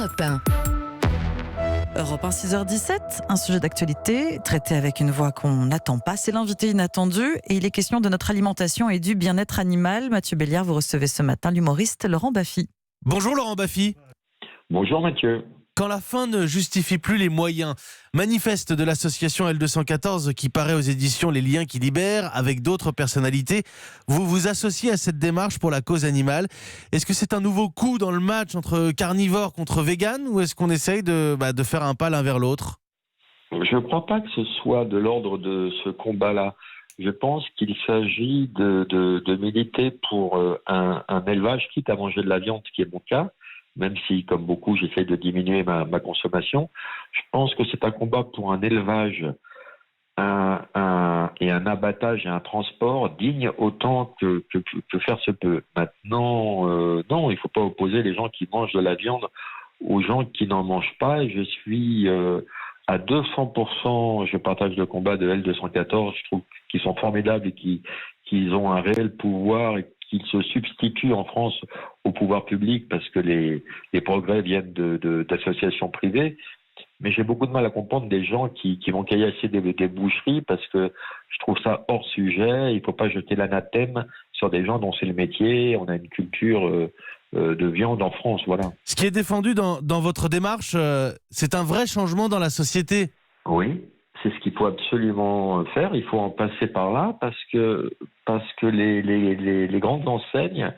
Europe 1. Europe 1, 6h17, un sujet d'actualité traité avec une voix qu'on n'attend pas. C'est l'invité inattendu et il est question de notre alimentation et du bien-être animal. Mathieu Béliard, vous recevez ce matin l'humoriste Laurent Baffy. Bonjour Laurent Baffy. Bonjour Mathieu. Quand la fin ne justifie plus les moyens, manifeste de l'association L214 qui paraît aux éditions Les Liens qui libèrent avec d'autres personnalités, vous vous associez à cette démarche pour la cause animale. Est-ce que c'est un nouveau coup dans le match entre carnivores contre véganes ou est-ce qu'on essaye de faire un pas l'un vers l'autre ? Je ne crois pas que ce soit de l'ordre de ce combat-là. Je pense qu'il s'agit de militer pour un élevage, quitte à manger de la viande, ce qui est mon cas, même si, comme beaucoup, j'essaie de diminuer ma consommation. Je pense que c'est un combat pour un élevage et un abattage et un transport digne autant que faire se peut. Maintenant, non, il ne faut pas opposer les gens qui mangent de la viande aux gens qui n'en mangent pas. Je suis à 200%, je partage le combat de L214. Je trouve qu'ils sont formidables et qu'ils ont un réel pouvoir et qu'ils se substituent en France au pouvoir public parce que les progrès viennent d'associations privées. Mais j'ai beaucoup de mal à comprendre des gens qui vont caillasser des boucheries parce que je trouve ça hors sujet. Il ne faut pas jeter l'anathème sur des gens dont c'est le métier. On a une culture de viande en France, voilà. Ce qui est défendu dans votre démarche, c'est un vrai changement dans la société. Oui, c'est ce qu'il faut absolument faire. Il faut en passer par là parce que les grandes enseignes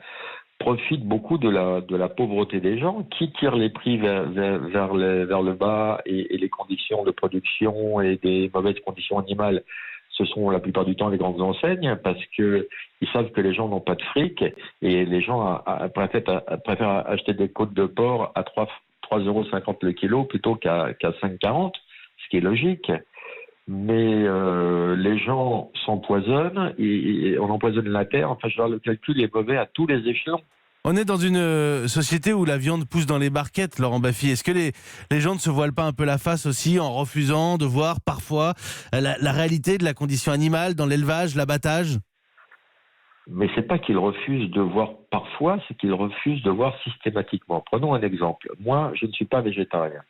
profitent beaucoup de la pauvreté des gens, qui tirent les prix vers le bas et les conditions de production et des mauvaises conditions animales. Ce sont la plupart du temps les grandes enseignes parce que ils savent que les gens n'ont pas de fric et les gens préfèrent acheter des côtes de porc à 3,50 € le kilo plutôt qu'à 5,40 €, ce qui est logique. Mais les gens s'empoisonnent et on empoisonne la terre. Enfin, le calcul est mauvais à tous les échelons. On est dans une société où la viande pousse dans les barquettes, Laurent Baffy. Est-ce que les gens ne se voilent pas un peu la face aussi en refusant de voir parfois la réalité de la condition animale dans l'élevage, l'abattage ? Mais c'est pas qu'ils refusent de voir parfois, c'est qu'ils refusent de voir systématiquement. Prenons un exemple. Moi, je ne suis pas végétarien.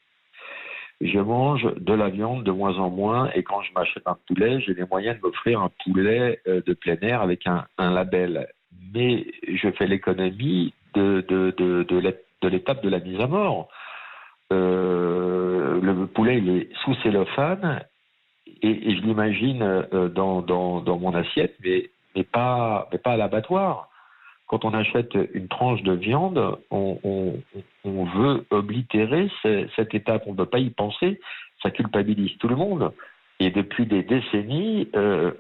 Je mange de la viande de moins en moins et quand je m'achète un poulet, j'ai les moyens de m'offrir un poulet de plein air avec un label. Mais je fais l'économie de l'étape de la mise à mort. Le poulet, il est sous cellophane et je l'imagine dans mon assiette, mais pas à l'abattoir. Quand on achète une tranche de viande, on veut oblitérer cette étape. On ne peut pas y penser. Ça culpabilise tout le monde. Et depuis des décennies,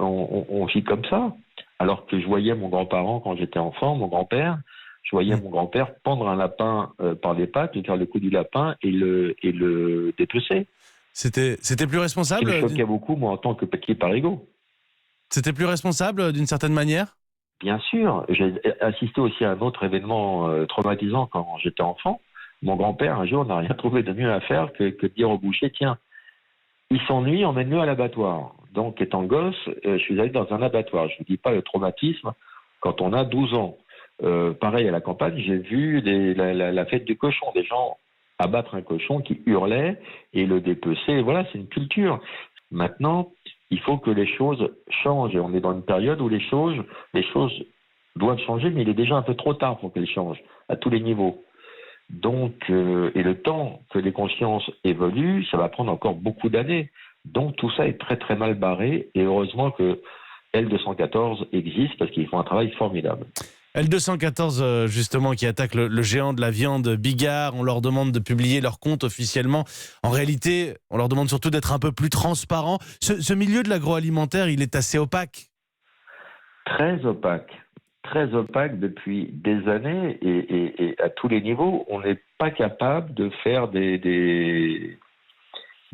on vit comme ça. Alors que je voyais mon grand-parent quand j'étais enfant, mon grand-père, je voyais mon grand-père pendre un lapin par les pattes, lui faire le coup du lapin et le dépecer. C'était plus responsable ? Ce qui me choquait beaucoup, moi, en tant que petit parigot. C'était plus responsable d'une certaine manière ? Bien sûr. J'ai assisté aussi à un autre événement traumatisant quand j'étais enfant. Mon grand-père, un jour, n'a rien trouvé de mieux à faire que de dire au boucher, tiens, il s'ennuie, emmène-le à l'abattoir. Donc, étant gosse, je suis allé dans un abattoir. Je ne vous dis pas le traumatisme quand on a 12 ans. Pareil, à la campagne, j'ai vu la fête du cochon. Des gens abattre un cochon qui hurlait et le dépecer. Voilà, c'est une culture. Maintenant, il faut que les choses changent. Et on est dans une période où les choses doivent changer, mais il est déjà un peu trop tard pour qu'elles changent, à tous les niveaux. Donc, et le temps que les consciences évoluent, ça va prendre encore beaucoup d'années. Donc, tout ça est très très mal barré. Et heureusement que L214 existe parce qu'ils font un travail formidable. L214, justement, qui attaque le géant de la viande Bigard. On leur demande de publier leur compte officiellement. En réalité, on leur demande surtout d'être un peu plus transparent. Ce milieu de l'agroalimentaire, il est assez opaque. Très opaque. Très opaque depuis des années et à tous les niveaux. On n'est pas capable de faire des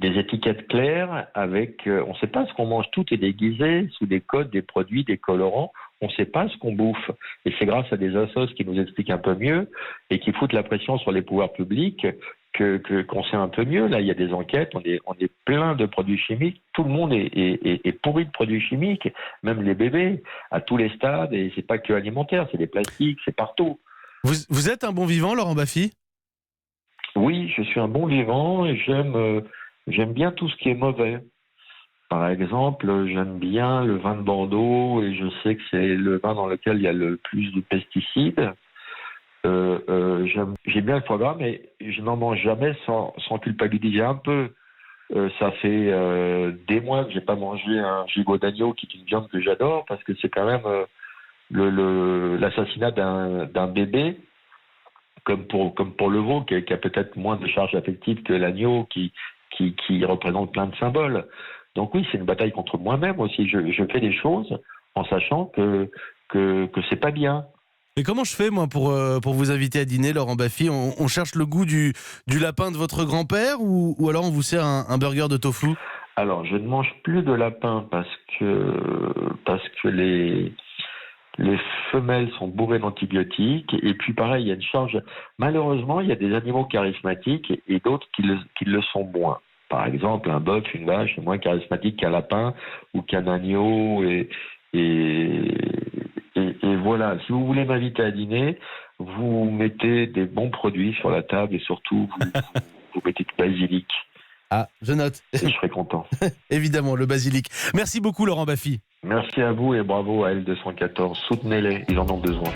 étiquettes claires avec... on ne sait pas ce qu'on mange. Tout est déguisé sous des codes, des produits, des colorants. On ne sait pas ce qu'on bouffe. Et c'est grâce à des assos qui nous expliquent un peu mieux et qui foutent la pression sur les pouvoirs publics qu'on sait un peu mieux. Là, il y a des enquêtes, on est plein de produits chimiques. Tout le monde est pourri de produits chimiques, même les bébés, à tous les stades. Et c'est pas que alimentaire, c'est des plastiques, c'est partout. Vous êtes un bon vivant, Laurent Baffy ? Oui. Oui, je suis un bon vivant et j'aime bien tout ce qui est mauvais. Par exemple, j'aime bien le vin de Bordeaux et je sais que c'est le vin dans lequel il y a le plus de pesticides. J'aime bien le foie gras, mais je n'en mange jamais sans culpabiliser un peu. Ça fait des mois que j'ai pas mangé un gigot d'agneau, qui est une viande que j'adore, parce que c'est quand même l'assassinat d'un bébé, comme pour le veau, qui a peut-être moins de charge affective que l'agneau, qui représente plein de symboles. Donc oui, c'est une bataille contre moi-même aussi. Je fais des choses en sachant que c'est pas bien. Mais comment je fais, moi, pour vous inviter à dîner, Laurent Baffy? On cherche le goût du lapin de votre grand-père ou alors on vous sert un burger de tofu? Alors, je ne mange plus de lapin parce que les femelles sont bourrées d'antibiotiques. Et puis, pareil, il y a une charge. Malheureusement, il y a des animaux charismatiques et d'autres qui le sont moins. Par exemple, un bœuf, une vache est moins charismatique qu'un lapin ou qu'un agneau. Et voilà, si vous voulez m'inviter à dîner, vous mettez des bons produits sur la table et surtout, vous mettez du basilic. Ah, je note. Et je serai content. Évidemment, le basilic. Merci beaucoup, Laurent Baffy. Merci à vous et bravo à L214. Soutenez-les, ils en ont besoin.